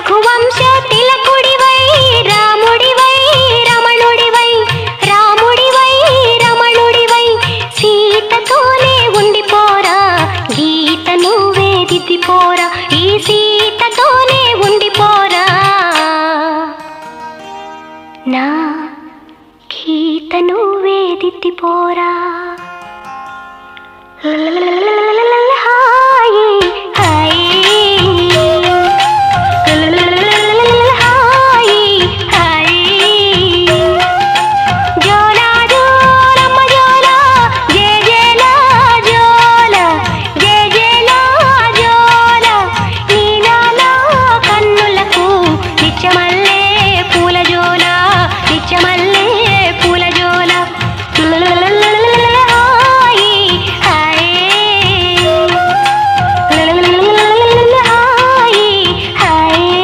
రఘువంశ తిలకుడివై రాముడివై రమణుడివై రాముడివై రమణుడివై సీతతోనే ఉండిపోరా గీత నువ్వే దిద్దిపోరా ఈ సీతతోనే ఉండిపోరా నా గీత నువ్వే దిద్దిపోరా నిత్యమ